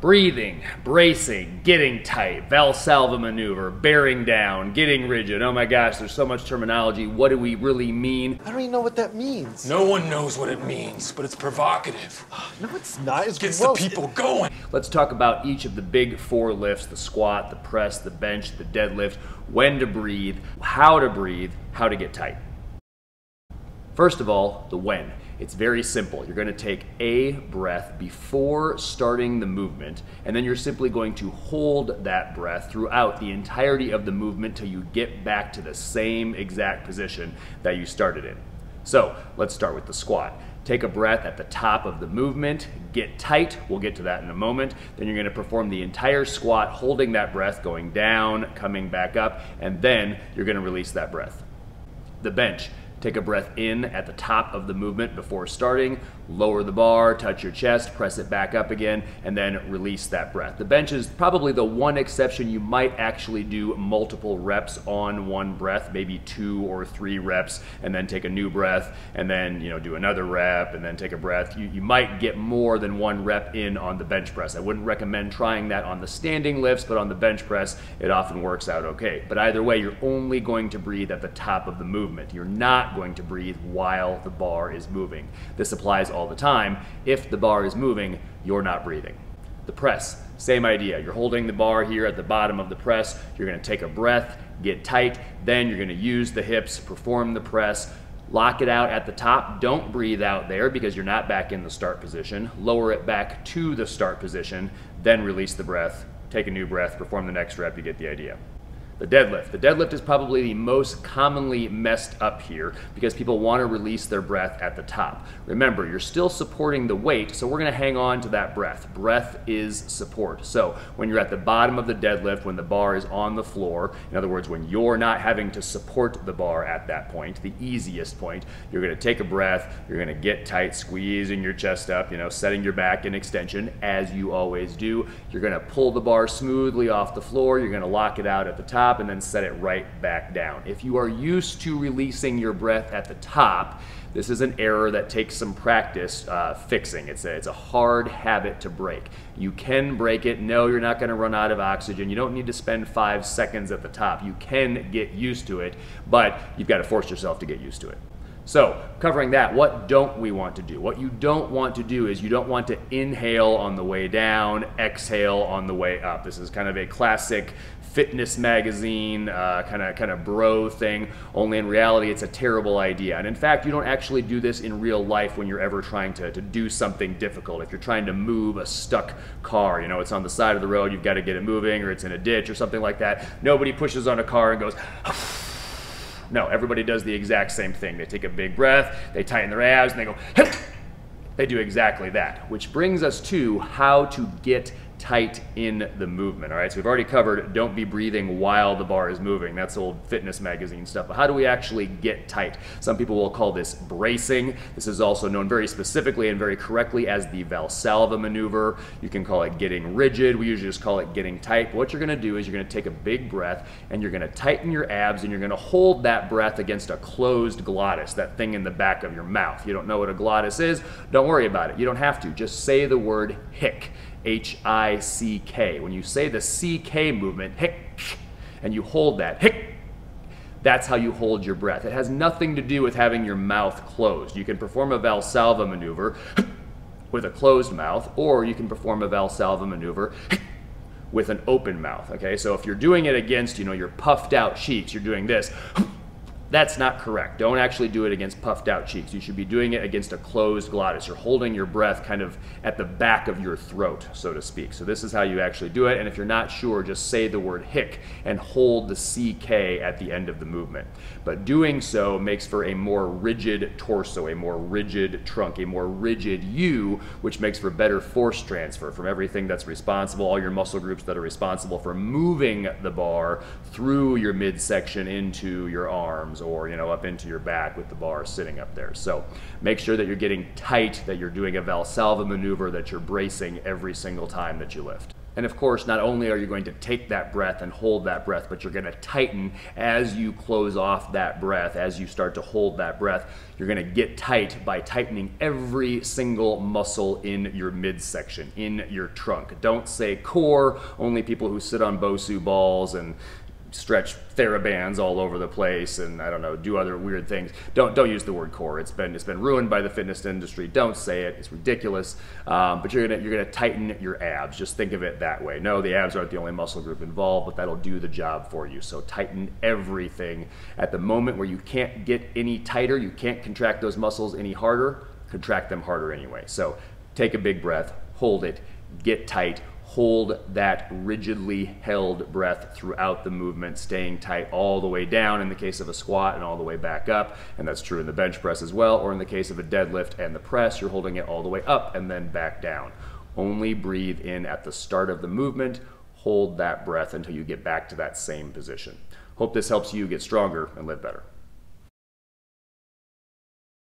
Breathing, bracing, getting tight, Valsalva maneuver, bearing down, getting rigid. Oh my gosh, there's so much terminology. What do we really mean? I don't even know what that means. No one knows what it means, but it's provocative. No, it's not. It's Gets gross. the people going. Let's talk about each of the big 4 lifts: the squat, the press, the bench, the deadlift, when to breathe, how to get tight. First of all, the when. It's very simple. You're going to take a breath before starting the movement, and then you're simply going to hold that breath throughout the entirety of the movement till you get back to the same exact position that you started in. So let's start with the squat. Take a breath at the top of the movement, get tight, we'll get to that in a moment. Then you're going to perform the entire squat holding that breath, going down, coming back up, and then you're going to release that breath. The bench. Take a breath in at the top of the movement before starting, lower the bar, touch your chest, press it back up again, and then release that breath. The bench is probably the one exception. You might actually do multiple reps on one breath, maybe 2 or 3 reps, and then take a new breath, and then do another rep, and then take a breath. You might get more than 1 rep in on the bench press. I wouldn't recommend trying that on the standing lifts, but on the bench press, it often works out okay. But either way, you're only going to breathe at the top of the movement. You're not going to breathe while the bar is moving. This applies all the time. If the bar is moving, you're not breathing. The press, same idea. You're holding the bar here at the bottom of the press. You're going to take a breath, get tight, then you're going to use the hips, perform the press, lock it out at the top. Don't breathe out there because you're not back in the start position. Lower it back to the start position, then release the breath, take a new breath, perform the next rep. You get the idea. The deadlift. The deadlift is probably the most commonly messed up here because people want to release their breath at the top. Remember, you're still supporting the weight, so we're going to hang on to that breath. Breath is support. So when you're at the bottom of the deadlift, when the bar is on the floor, in other words, when you're not having to support the bar at that point, the easiest point, you're going to take a breath, you're going to get tight, squeezing your chest up, setting your back in extension, as you always do. You're going to pull the bar smoothly off the floor, you're going to lock it out at the top, and then set it right back down. If you are used to releasing your breath at the top, this is an error that takes some practice fixing. It's a hard habit to break. You can break it. No, you're not going to run out of oxygen. You don't need to spend 5 seconds at the top. You can get used to it, but you've got to force yourself to get used to it. So, covering that, what don't we want to do? What you don't want to do is you don't want to inhale on the way down, exhale on the way up. This is kind of a classic fitness magazine kind of bro thing, only in reality it's a terrible idea. And in fact, you don't actually do this in real life when you're ever trying to do something difficult. If you're trying to move a stuck car, it's on the side of the road, you've got to get it moving, or it's in a ditch or something like that. Nobody pushes on a car and goes, no, everybody does the exact same thing. They take a big breath, they tighten their abs, and they go, hip. They do exactly that, which brings us to how to get tight in the movement. All right, so we've already covered don't be breathing while the bar is moving. That's old fitness magazine stuff. But how do we actually get tight? Some people will call this bracing. This is also known very specifically and very correctly as the Valsalva maneuver. You can call it getting rigid. We usually just call it getting tight. But what you're going to do is you're going to take a big breath and you're going to tighten your abs and you're going to hold that breath against a closed glottis, that thing in the back of your mouth. You don't know what a glottis is? Don't worry about it. You don't have to. Just say the word hic. H-I-C-K. When you say the C-K movement, hic, and you hold that, hic, that's how you hold your breath. It has nothing to do with having your mouth closed. You can perform a Valsalva maneuver with a closed mouth, or you can perform a Valsalva maneuver with an open mouth, okay? So if you're doing it against, your puffed out cheeks, you're doing this, that's not correct. Don't actually do it against puffed out cheeks. You should be doing it against a closed glottis. You're holding your breath kind of at the back of your throat, so to speak. So this is how you actually do it. And if you're not sure, just say the word hic and hold the CK at the end of the movement. But doing so makes for a more rigid torso, a more rigid trunk, a more rigid you, which makes for better force transfer from everything that's responsible, all your muscle groups that are responsible for moving the bar through your midsection into your arms, or up into your back with the bar sitting up there. So make sure that you're getting tight, that you're doing a Valsalva maneuver, that you're bracing every single time that you lift. And of course, not only are you going to take that breath and hold that breath, but you're going to tighten as you close off that breath, as you start to hold that breath. You're going to get tight by tightening every single muscle in your midsection, in your trunk. Don't say core, only people who sit on Bosu balls and stretch TheraBands all over the place and I don't know, do other weird things. Don't use the word core. It's been ruined by the fitness industry. Don't say it. It's ridiculous. But you're gonna tighten your abs. Just think of it that way. No, the abs aren't the only muscle group involved, but that'll do the job for you. So tighten everything. At the moment where you can't get any tighter, you can't contract those muscles any harder, contract them harder anyway. So take a big breath, hold it, get tight. Hold that rigidly held breath throughout the movement, staying tight all the way down in the case of a squat and all the way back up. And that's true in the bench press as well, or in the case of a deadlift and the press, you're holding it all the way up and then back down. Only breathe in at the start of the movement. Hold that breath until you get back to that same position. Hope this helps you get stronger and live better.